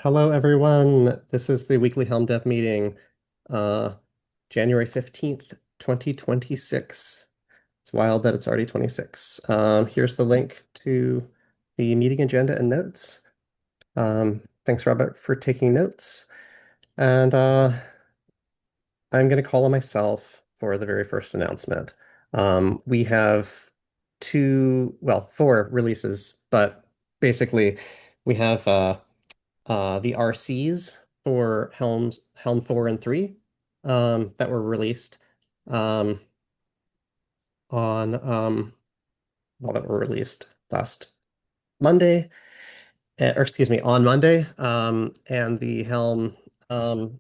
Hello, everyone. This is the weekly Helm Dev meeting, uh, January 15th, 2026. It's wild that it's already 26. Here's the link to the meeting agenda and notes. Thanks, Robert, for taking notes. And I'm going to call on myself for the very first announcement. We have four releases, but basically we have the RCs for Helm 4 and 3 that were released um, on that were released last Monday, or excuse me, on Monday, and um,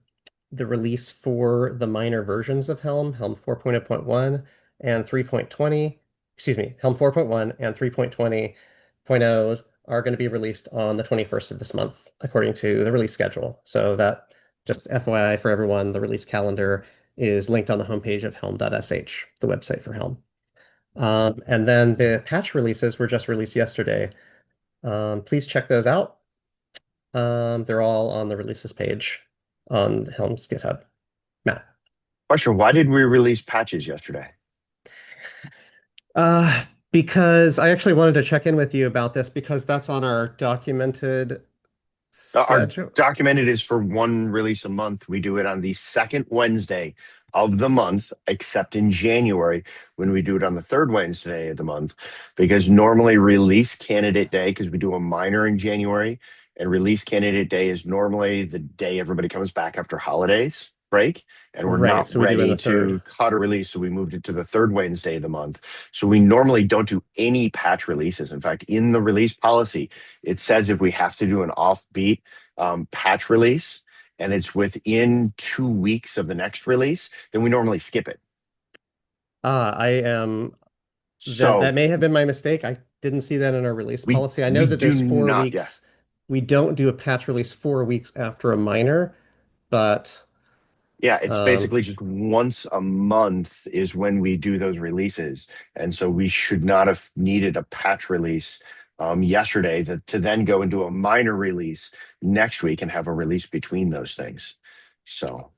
the release for the minor versions of Helm 4.0.1 and 3.20, excuse me, Helm 4.1 and 3.20.0 are going to be released on the 21st of this month, according to the release schedule. So that, just FYI for everyone, the release calendar is linked on the homepage of helm.sh, the website for Helm. And then the patch releases were just released yesterday. Please check those out. They're all on the releases page on Helm's GitHub. Matt. Question, why did we release patches yesterday? Because I actually wanted to check in with you about this because that's on our documented Our schedule. documented is for one release a month. We do it on the second Wednesday of the month, except in January when we do it on the third Wednesday of the month, because normally release candidate day, because we do a minor in January, and release candidate day is normally the day everybody comes back after holidays break, and we're Right, not so we do in ready the to third. cut a release, so we moved it to the third Wednesday of the month. So we normally don't do any patch releases. In fact, in the release policy, it says if we have to do an offbeat patch release and it's within 2 weeks of the next release, then we normally skip it. I am So that may have been my mistake. I didn't see that in our release we policy. I know we that do there's four not, yeah. weeks. We don't do a patch release 4 weeks after a minor, but Yeah, it's um, basically just once a month is when we do those releases. And so we should not have needed a patch release yesterday to then go into a minor release next week and have a release between those things. So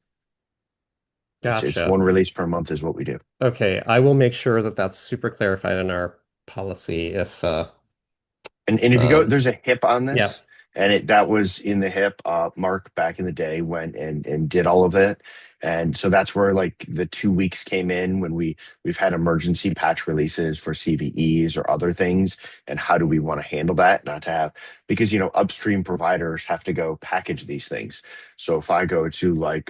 it's gotcha. one release per month is what we do. Okay, I will make sure that that's super clarified in our policy if And if you go, um there's a hip on yeah. this, and that was in the hip. Mark back in the day went and did all of it, and so that's where like the 2 weeks came in when we've had emergency patch releases for CVEs or other things, and how do we want to handle that? Not to have because upstream providers have to go package these things. So if I go to like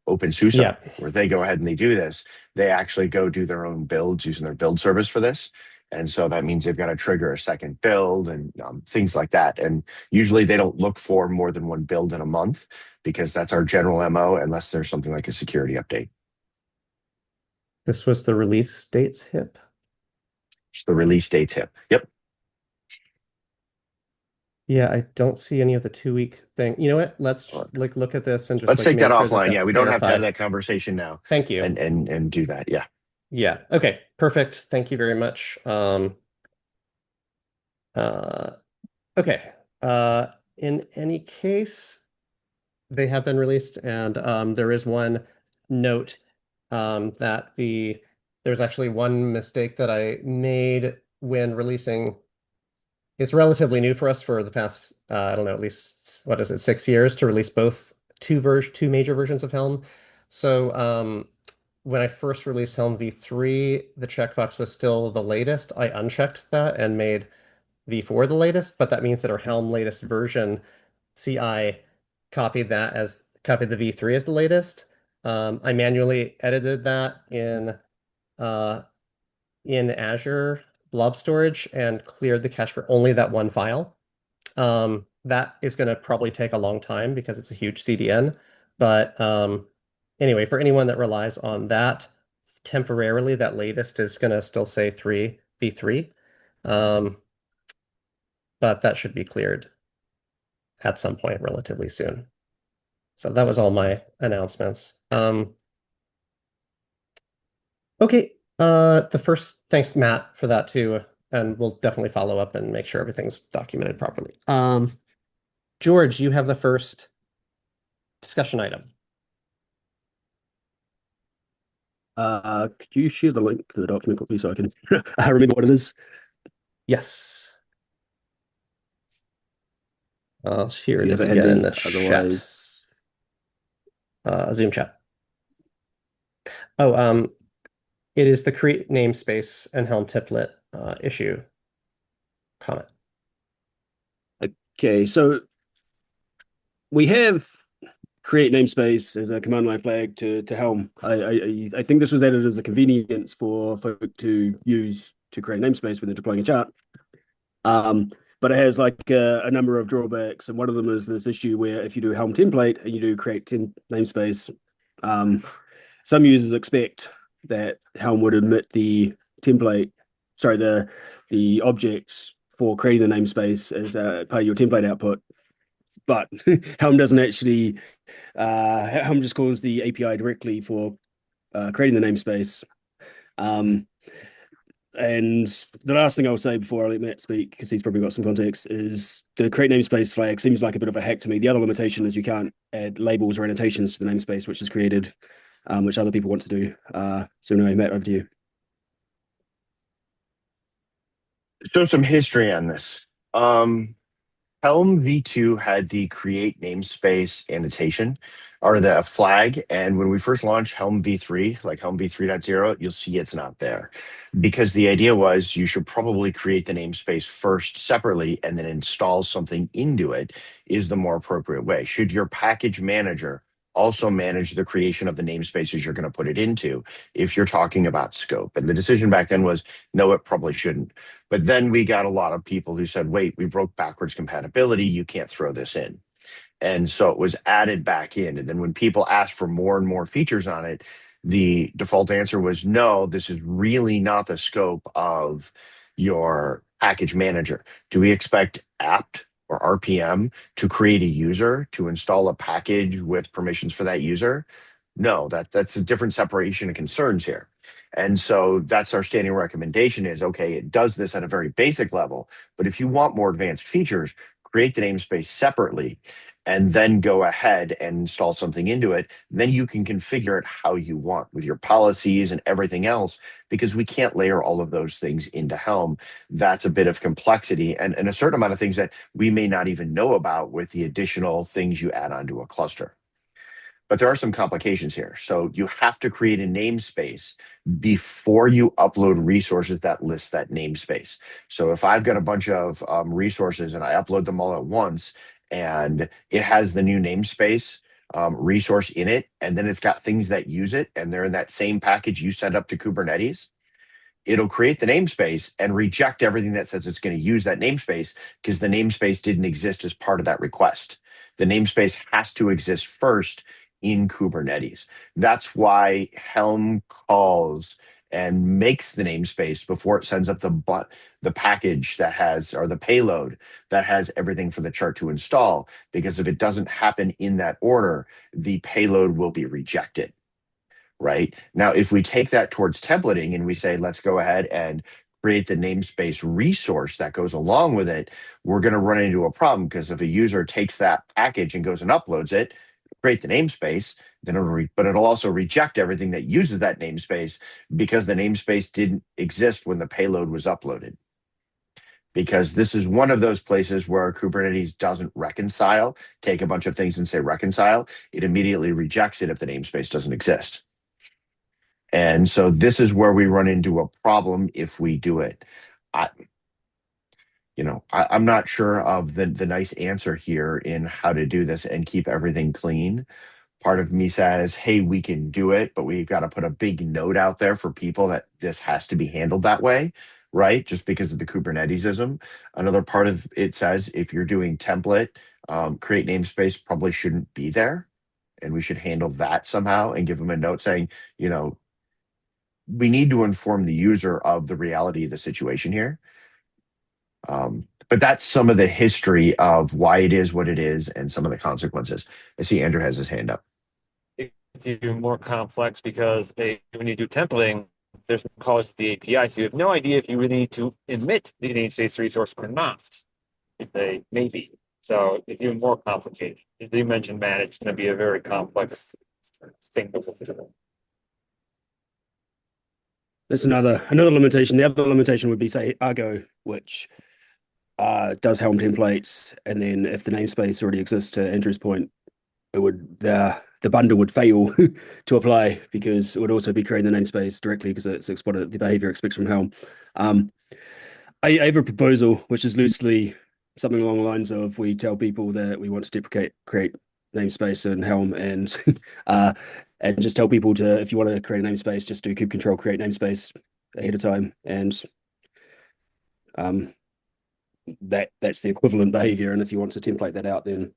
OpenSUSE, Yeah. where they go ahead and they do this, they actually go do their own builds using their build service for this. And so that means they've got to trigger a second build and things like that. And usually they don't look for more than one build in a month because that's our general MO, unless there's something like a security update. This was the release dates hip. It's the release dates hip. Yep. Yeah, I don't see any of the 2 week thing. You know what? All Let's right. like look at this and just Let's like take that make sure that offline. Yeah, that's we don't have to have clarified. that conversation now Thank you. and do that. Yeah. Yeah. Okay. Perfect. Thank you very much. Uh, okay. In any case, they have been released, and there is one note that there's actually one mistake that I made when releasing. It's relatively new for us for the past, I don't know, at least what is it, 6 years to release both two major versions of Helm. So when I first released Helm v3, the checkbox was still the latest. I unchecked that and made v4 the latest, but that means that our Helm latest version CI copied the v3 as the latest. I manually edited that uh, in Azure Blob Storage and cleared the cache for only that one file. That is going to probably take a long time because it's a huge CDN. But anyway, for anyone that relies on that temporarily, that latest is going to still say 3 v3. Um, but that should be cleared at some point relatively soon. So that was all my announcements. Okay. The first, thanks, Matt, for that too. And we'll definitely follow up and make sure everything's documented properly. George, you have the first discussion item. Could you share the link to the document quickly so I can remember what it is? Yes. Here If it you have is it again in handy. the chat, Otherwise, Zoom chat. Oh, it is the create namespace and Helm template issue comment. okay. So we have create namespace as a command line flag to Helm. I think this was added as a convenience for folk to use to create a namespace when they're deploying a chart. Um, but it has like a number of drawbacks, and one of them is this issue where if you do Helm template and you do create namespace, um, some users expect that Helm would admit the template, sorry, the objects for creating the namespace as part of your template output. But Helm doesn't actually. Helm just calls the API directly for creating the namespace. Um, and the last thing I'll say before I let Matt speak, because he's probably got some context, is the create namespace flag seems like a bit of a hack to me. The other limitation is you can't add labels or annotations to the namespace, which is created, which other people want to do. So anyway, Matt, over to you. So some history on this. Helm v2 had the create namespace annotation or the flag. And when we first launched Helm v3, like Helm v3.0, you'll see it's not there because the idea was you should probably create the namespace first separately and then install something into it is the more appropriate way. Should your package manager also manage the creation of the namespaces you're going to put it into if you're talking about scope? And the decision back then was no, it probably shouldn't. But then we got a lot of people who said, wait, we broke backwards compatibility. You can't throw this in. And so it was added back in. And then when people asked for more and more features on it, the default answer was no, this is really not the scope of your package manager. Do we expect apt or RPM to create a user to install a package with permissions for that user? No, that's a different separation of concerns here. And so that's our standing recommendation is okay, it does this at a very basic level, but if you want more advanced features, create the namespace separately and then go ahead and install something into it. Then you can configure it how you want with your policies and everything else, because we can't layer all of those things into Helm. That's a bit of complexity and a certain amount of things that we may not even know about with the additional things you add onto a cluster. But there are some complications here. So you have to create a namespace before you upload resources that list that namespace. So if I've got a bunch of resources and I upload them all at once and it has the new namespace resource in it, and then it's got things that use it and they're in that same package you set up to Kubernetes, it'll create the namespace and reject everything that says it's going to use that namespace because the namespace didn't exist as part of that request. The namespace has to exist first in Kubernetes. That's why Helm calls and makes the namespace before it sends up the package that has or the payload that has everything for the chart to install. Because if it doesn't happen in that order, the payload will be rejected. Right now, if we take that towards templating and we say, let's go ahead and create the namespace resource that goes along with it, we're going to run into a problem because if a user takes that package and goes and uploads it, create the namespace, then but it'll also reject everything that uses that namespace because the namespace didn't exist when the payload was uploaded. Because this is one of those places where Kubernetes doesn't reconcile, take a bunch of things and say reconcile, it immediately rejects it if the namespace doesn't exist. And so this is where we run into a problem if we do it. I, I'm not sure of the nice answer here in how to do this and keep everything clean. Part of me says, hey, we can do it, but we've got to put a big note out there for people that this has to be handled that way, right? Just because of the Kubernetesism. Another part of it says if you're doing template, create namespace probably shouldn't be there. And we should handle that somehow and give them a note saying, we need to inform the user of the reality of the situation here. But that's some of the history of why it is what it is and some of the consequences. I see Andrew has his hand up. It's even more complex because when you do templating, there's no calls to the API, so you have no idea if you really need to emit the namespace resource or not. It's a maybe. So it's even more complicated. As you mentioned, man, it's going to be a very complex thing to work through. That's another limitation. The other limitation would be, say, Argo, which does Helm templates, and then if the namespace already exists, to Andrew's point, it would the bundle would fail to apply because it would also be creating the namespace directly because it's what the behavior expects from Helm. Um, I have a proposal which is loosely something along the lines of we tell people that we want to create namespace in Helm uh, and just tell people to, if you want to create a namespace, just do kube control create namespace ahead of time, and um, that's the equivalent behavior. And if you want to template that out, then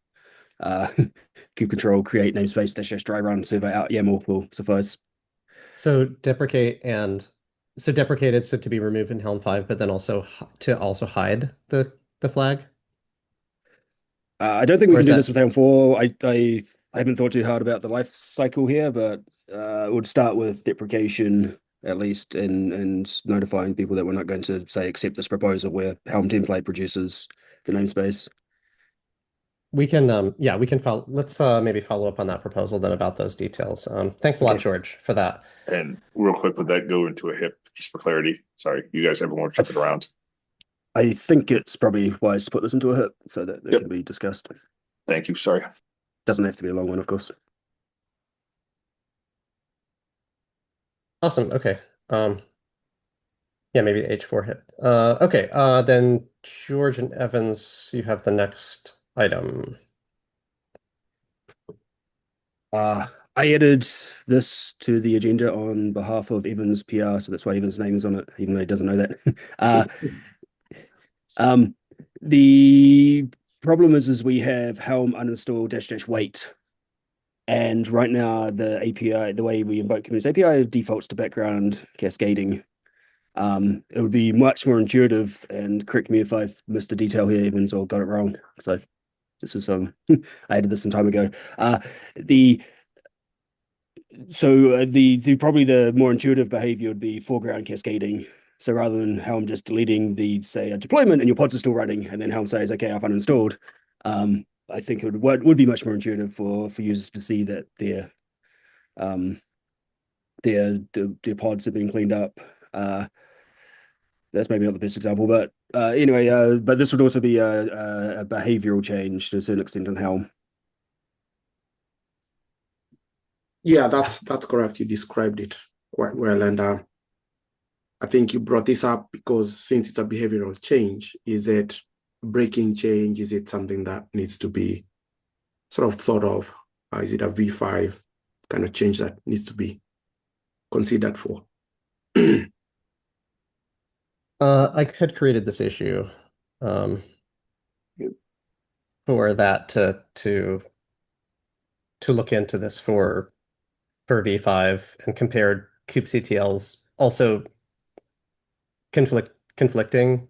kube control create namespace dash dry run server out YAML will suffice. So deprecated so to be removed in Helm 5, but then also to also hide the flag? I don't think we Or can is do that this with Helm 4. I haven't thought too hard about the life cycle here, but it would start with deprecation at least, and notifying people that we're not going to say accept this proposal where Helm template produces the namespace. we can yeah, we can follow, let's maybe follow up on that proposal then about those details. Thanks a lot, Okay. George, for that. And real quick, would that go into a HIP just for clarity? Sorry, you guys ever want to flip it around? I think it's probably wise to put this into a HIP so that it Yep. can be discussed. Thank you. Sorry. Doesn't have to be a long one, of course. Awesome. Okay. Yeah, maybe the H4 hit. Okay. Then George and Evans, you have the next item. I added this to the agenda on behalf of Evans PR, so that's why Evans' name is on it, even though he doesn't know that. The problem is we have Helm uninstall dash dash wait, and right now the API, the way we invoke Communities API, defaults to background cascading. It would be much more intuitive, and correct me if I've missed a detail here, Evans, or got it wrong. So this is I added this some time ago. The probably the more intuitive behavior would be foreground cascading. So rather than Helm just deleting the, say, a deployment and your pods are still running, and then Helm says, okay, I've uninstalled. I think it would be much more intuitive for users to see that their pods are being cleaned up. That's maybe not the best example, but anyway, but this would also be a behavioral change to a certain extent in Helm. Yeah, that's correct. You described it quite well. And I think you brought this up because since it's a behavioral change, is it breaking change? Is it something that needs to be sort of thought of? Is it a V5 kind of change that needs to be considered for? I had created this issue for that to look into this for V5 and compared kubectl's also conflicting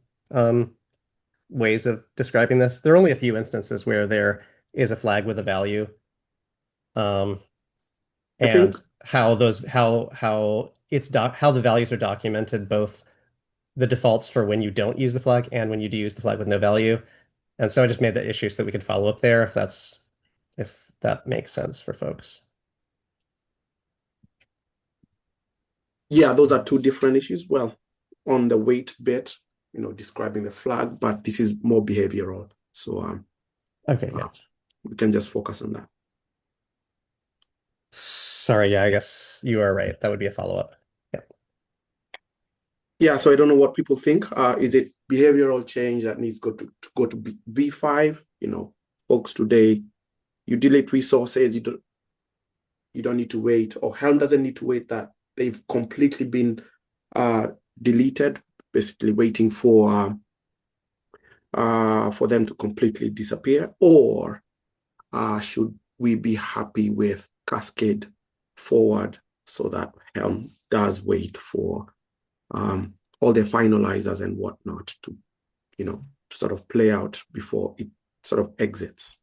ways of describing this. There are only a few instances where there is a flag with a value, and how the values are documented, both the defaults for when you don't use the flag and when you do use the flag with no value. And so I just made that issue so that we could follow up there if that makes sense for folks. Yeah, those are two different issues. Well, on the weight bit, describing the flag, but this is more behavioral. So okay, yeah. We can just focus on that. Sorry, yeah, I guess you are right. That would be a follow-up. Yeah. Yeah, so I don't know what people think. Is it behavioral change that needs to go to V5? Folks today, you delete resources, you don't need to wait, or Helm doesn't need to wait that they've completely been deleted, basically waiting for them to completely disappear, or should we be happy with cascade forward so that Helm does wait for all the finalizers and whatnot to sort of play out before it sort of exits?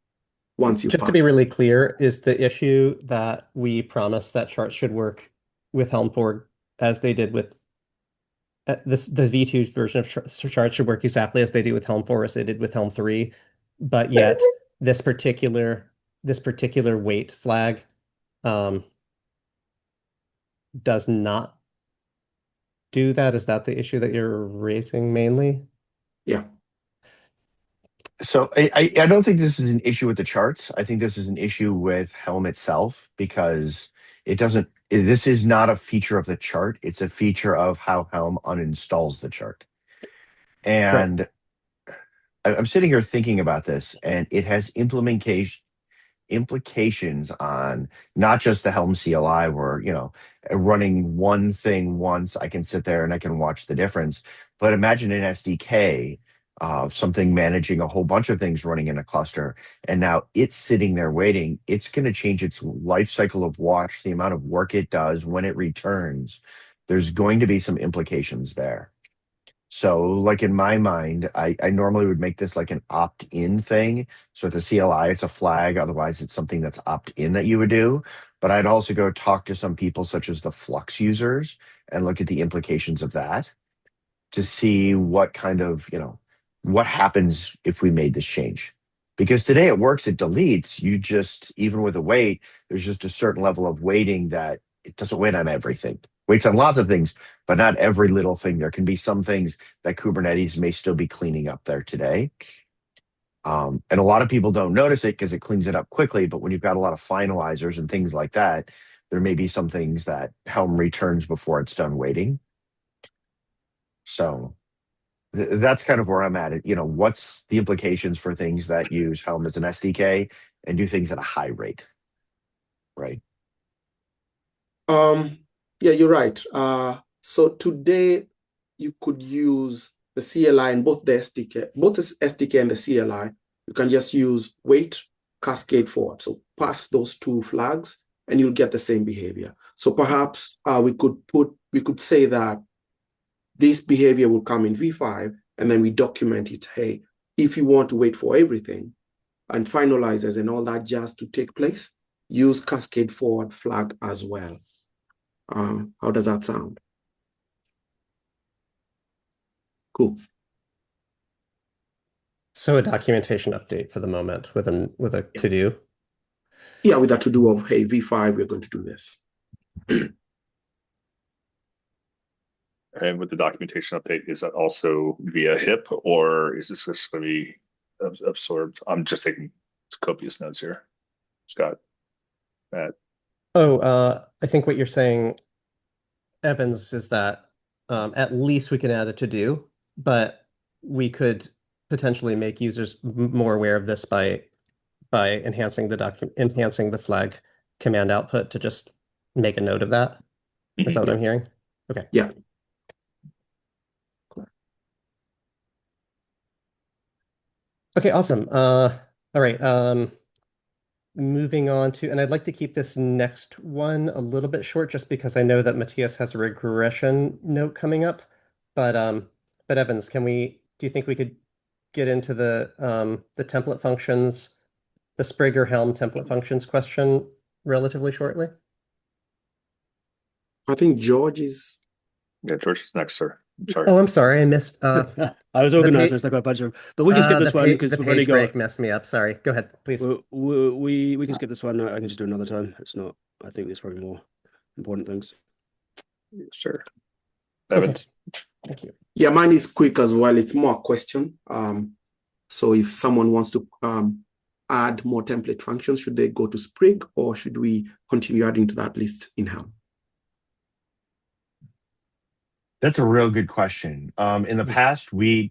Once you just to be really clear, is the issue that we promised that charts should work with Helm 4 as they did with the V2 version of charts should work exactly as they do with Helm 4 as they did with Helm 3 but yet this particular weight flag um, does not do that. Is that the issue that you're raising mainly? Yeah. So I don't think this is an issue with the charts. I think this is an issue with Helm itself because it doesn't. This is not a feature of the chart. It's a feature of how Helm uninstalls the chart. Right. And I'm sitting here thinking about this, and it has implications on not just the Helm CLI, where running one thing once, I can sit there and I can watch the difference. But imagine an SDK of something managing a whole bunch of things running in a cluster, and now it's sitting there waiting. It's going to change its life cycle of watch, the amount of work it does when it returns. There's going to be some implications there. So, like in my mind, I normally would make this like an opt-in thing. So at the CLI, it's a flag. Otherwise, it's something that's opt-in that you would do. But I'd also go talk to some people, such as the Flux users, and look at the implications of that to see what kind of, what happens if we made this change. Because today it works, it deletes. You just, even with a wait, there's just a certain level of waiting that it doesn't wait on everything. Waits on lots of things, but not every little thing. There can be some things that Kubernetes may still be cleaning up there today. And a lot of people don't notice it because it cleans it up quickly. But when you've got a lot of finalizers and things like that, there may be some things that Helm returns before it's done waiting. So that's kind of where I'm at. What's the implications for things that use Helm as an SDK and do things at a high rate, right? Yeah, you're right. So today you could use the CLI and both the SDK and the CLI. You can just use wait, cascade forward. So pass those two flags and you'll get the same behavior. So perhaps we could say that this behavior will come in V5 and then we document it. Hey, if you want to wait for everything and finalizers and all that jazz to take place, use cascade forward flag as well. How does that sound? Cool. So a documentation update for the moment with a to-do. Yeah, with that to do of, hey, V5, we're going to do this. And with the documentation update, is that also via HIP or is this just going to be absorbed? I'm just taking copious notes here. Scott, Matt. Oh, I think what you're saying, Evans, is that at least we can add a to-do, but we could potentially make users more aware of this by enhancing the flag command output to just make a note of that. Is that what I'm hearing? Okay. Yeah. Okay, awesome. All right. Moving on to, and I'd like to keep this next one a little bit short just because I know that Matthias has a regression note coming up. But Evans, do you think we could get into the template functions, the Sprig or Helm template functions question relatively shortly? I think George is. Yeah, George is next, sir. I'm sorry. Oh, I'm sorry, I missed I was organized. I stuck a bunch of, but we can skip this one because the we've already page break got. messed me up. Sorry. Go ahead, please. We can skip this one. I can just do another time. It's not. I think there's probably more important things. Yes, sir. Okay. Evans. Thank you. Yeah, mine is quick as well. It's more a question. So if someone wants to add more template functions, should they go to Sprig or should we continue adding to that list in Helm? That's a real good question. In the past, one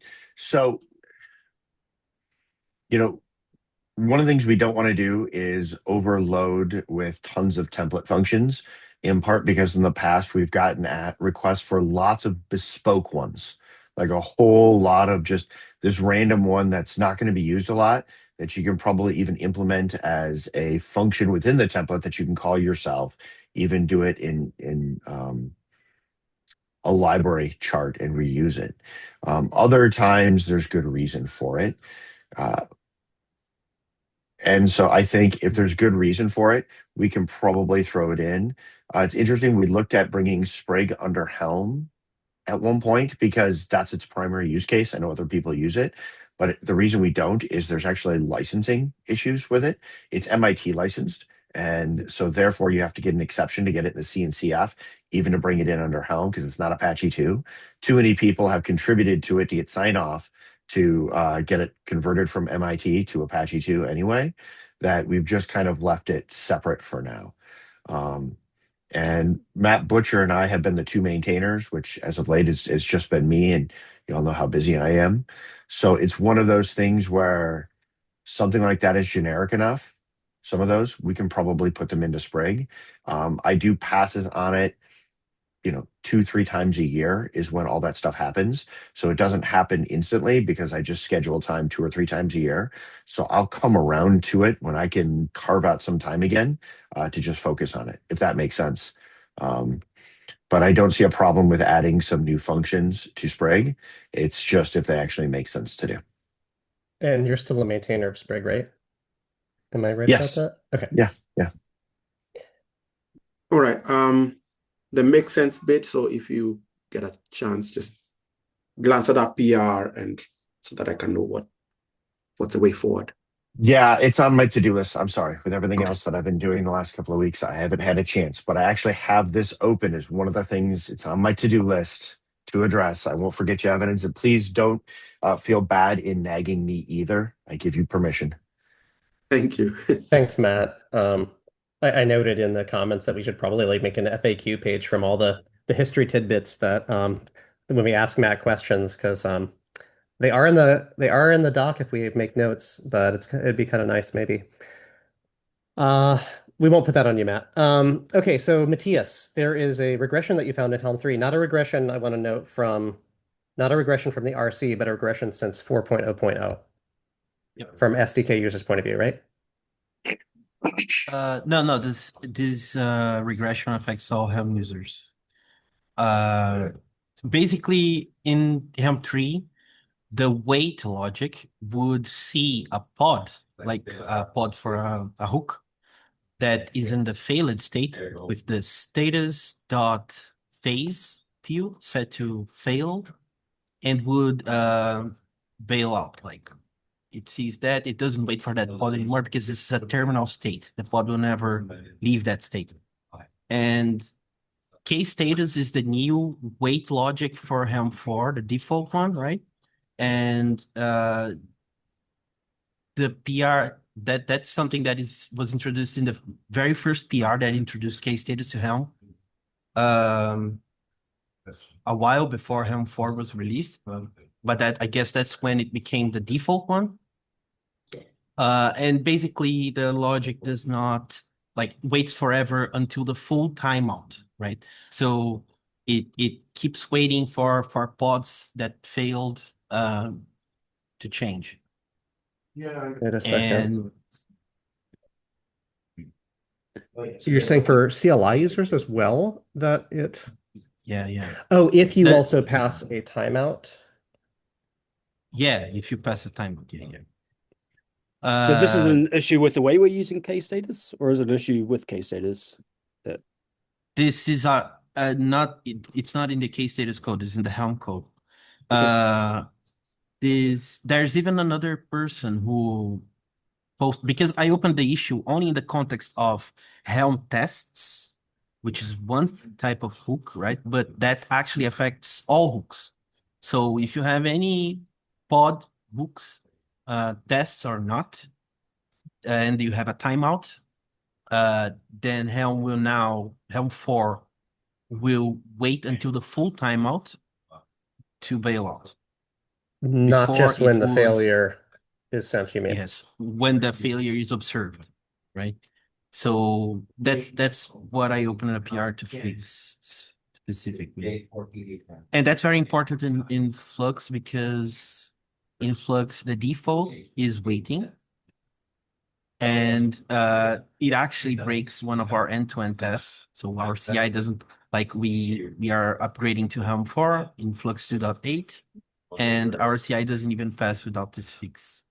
of the things we don't want to do is overload with tons of template functions, in part because in the past we've gotten requests for lots of bespoke ones, like a whole lot of just this random one that's not going to be used a lot, that you can probably even implement as a function within the template that you can call yourself, even do it in a library chart and reuse it. Other times there's good reason for it. And so I think if there's good reason for it, we can probably throw it in. It's interesting. We looked at bringing Sprig under Helm at one point because that's its primary use case. I know other people use it, but the reason we don't is there's actually licensing issues with it. It's MIT licensed. And so therefore you have to get an exception to get it in the CNCF, even to bring it in under Helm because it's not Apache 2. Too many people have contributed to it to get sign off to get it converted from MIT to Apache 2 anyway, that we've just kind of left it separate for now. Um, and Matt Butcher and I have been the two maintainers, which as of late is just been me. And you all know how busy I am. So it's one of those things where something like that is generic enough. Some of those we can probably put them into Sprig. I do passes on it, 2, 3 times a year is when all that stuff happens. So it doesn't happen instantly because I just schedule time 2 or 3 times a year. So I'll come around to it when I can carve out some time again to just focus on it, if that makes sense. Um, but I don't see a problem with adding some new functions to Sprig. It's just if they actually make sense to do. And you're still a maintainer of Sprig, right? Am I right about Yes. that? Okay. Yeah. Yeah. All right. The make sense bit. So if you get a chance, just glance at that PR and so that I can know what's the way forward. Yeah, it's on my to-do list. I'm sorry. With everything Okay. else that I've been doing the last couple of weeks, I haven't had a chance, but I actually have this open as one of the things. It's on my to-do list to address. I won't forget you evidence, and please don't feel bad in nagging me either. I give you permission. Thank you. Thanks, Matt. I noted in the comments that we should probably like make an FAQ page from all the history tidbits that when we ask Matt questions, because they are in the doc if we make notes, but it'd be kind of nice maybe. Uh, we won't put that on you, Matt. Okay, so Matthias, there is a regression that you found in Helm 3. Not a regression I want to note from, not a regression from the RC, but a regression since 4.0.0 Yep. from SDK users' point of view, right? No. This regression affects all Helm users. Basically, in Helm 3, the wait logic would see a pod, like a pod for a hook, that is in the failed state with the status dot phase field set to failed, and would bail out. Like it sees that, it doesn't wait for that pod anymore because this is a terminal state. The pod will never leave that state. And case status is the new wait logic for Helm 4, the default one, right? And the PR that's something that was introduced in the very first PR that introduced case status to Helm. A while before Helm 4 was released, but that I guess that's when it became the default one. And basically the logic does not like waits forever until the full timeout, right? So it keeps waiting for pods that failed to change. Yeah. Wait a second. And So you're saying for CLI users as well that it. yeah. Oh, if you That- also pass a timeout. Yeah, if you pass a timeout, yeah. So this is an issue with the way we're using case status, or is it an issue with case status? This is it's not in the case status code, it's in the Helm code. Okay. There's even another person who because I opened the issue only in the context of Helm tests, which is one type of hook, right? But that actually affects all hooks. So if you have any pod hooks, tests or not, and you have a timeout, then Helm 4 will wait until the full timeout to bail out. Not Before just it when the would- failure is sent, you mean? Yes, when the failure is observed, right? So that's what I opened a PR to fix specifically. And that's very important in Flux because in Flux, the default is waiting. And it actually breaks one of our end-to-end tests. So our CI doesn't, like we are upgrading to Helm 4 in Flux 2.8, and our CI doesn't even pass without this fix.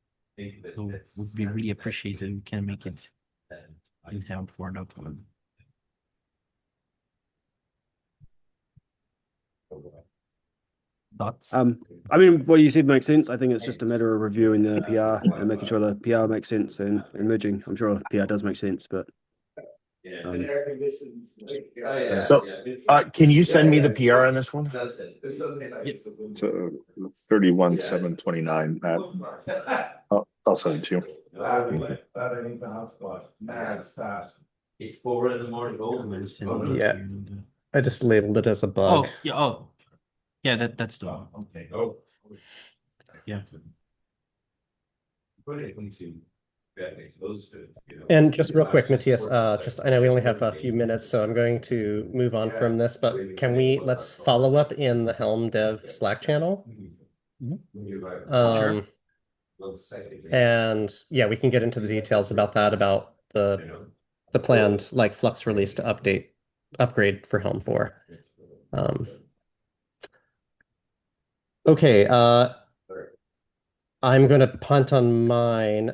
So it would be really appreciated if we can make it in Helm 4.1. Thoughts? I mean, what you said makes sense. I think it's just a matter of reviewing the PR and making sure the PR makes sense and merging. I'm sure PR does make sense, but So, can you send me the PR on this one? So 31/7/29, Matt. I'll send it to you. It's 4 in the morning. Yeah. I just labeled it as a bug. Oh, yeah. Oh, yeah. That's the one. Okay. Oh, yeah. And just real quick, Matthias, I know we only have a few minutes, so I'm going to move on from this, but let's follow up in the Helm Dev Slack channel. Sure. And yeah, we can get into the details about that, about the planned like Flux release to upgrade for Helm 4. Okay, I'm gonna punt on mine.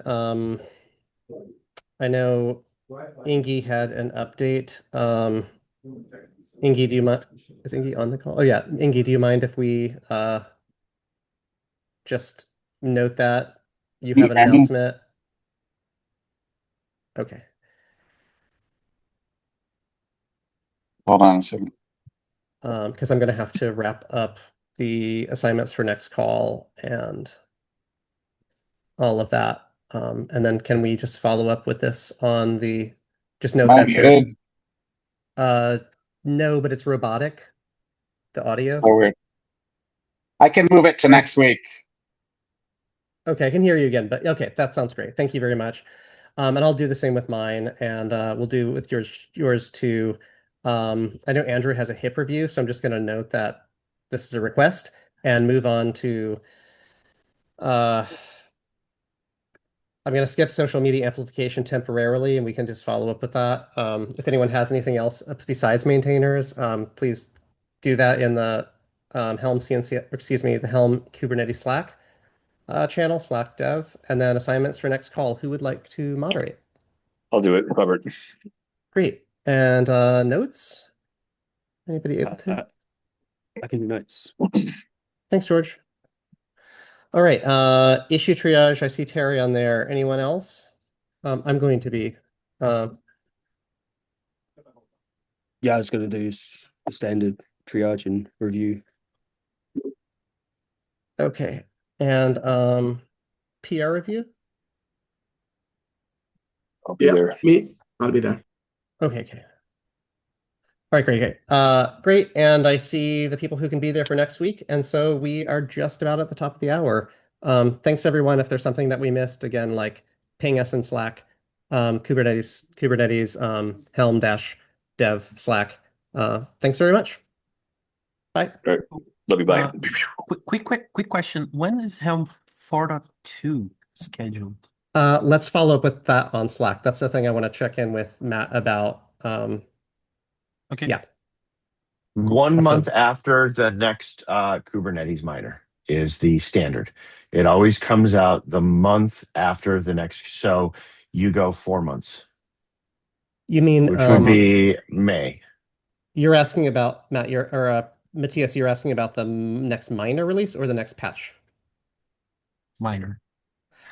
I know Ingi had an update. Ingi, do you mind? Is Ingi on the call? Oh yeah, Ingi, do you mind if we just note that you have an announcement? Okay. Hold on a second. Because I'm gonna have to wrap up the assignments for next call and all of that. And then can we just follow up with this on just note Am I that muted? no, but it's robotic, the audio. So weird. I can move it to next week. Okay, I can hear you again, but okay, that sounds great. Thank you very much. And I'll do the same with mine, and we'll do with yours too. I know Andrew has a hip review, so I'm just gonna note that this is a request and move on to I'm going to skip social media amplification temporarily, and we can just follow up with that. If anyone has anything else besides maintainers, please do that in the Helm CNC, excuse me, the Helm Kubernetes Slack channel, Slack dev, and then assignments for next call. Who would like to moderate? I'll do it, Robert. Great. And notes? Anybody able to? I can do notes. Thanks, George. All right. Issue triage. I see Terry on there. Anyone else? I'm going to be. Yeah, I was going to do standard triage and review. Okay. And PR review? I'll be there. I'll be there. Okay, okay. All right, great. Great. And I see the people who can be there for next week. And so we are just about at the top of the hour. Thanks everyone. If there's something that we missed, again, like ping us in Slack, Kubernetes Helm-dev Slack. Thanks very much. Bye. All right. Love you. Bye. Quick question. When is Helm 4.2 scheduled? Let's follow up with that on Slack. That's the thing I want to check in with Matt about. Okay. Yeah. 1 month after the next Kubernetes minor is the standard. It always comes out the month after the next. So you go 4 months. You mean which would be May. You're asking about Matt, Matthias, you're asking about the next minor release or the next patch? Minor.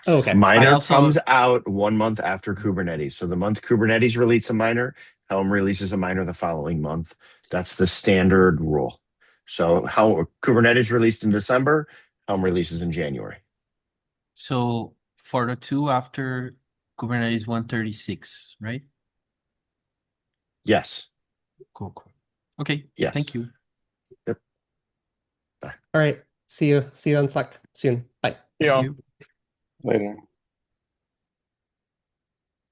Oh, okay. Minor comes out 1 month after Kubernetes. So the month Kubernetes releases a minor, Helm releases a minor the following month. That's the standard rule. So how Kubernetes released in December, Helm releases in January. So 4.2 after Kubernetes 136, right? Yes. Cool. Okay. Yes. Thank you. Yep. Bye. All right. See you on Slack soon. Bye. Yeah. See you. Later.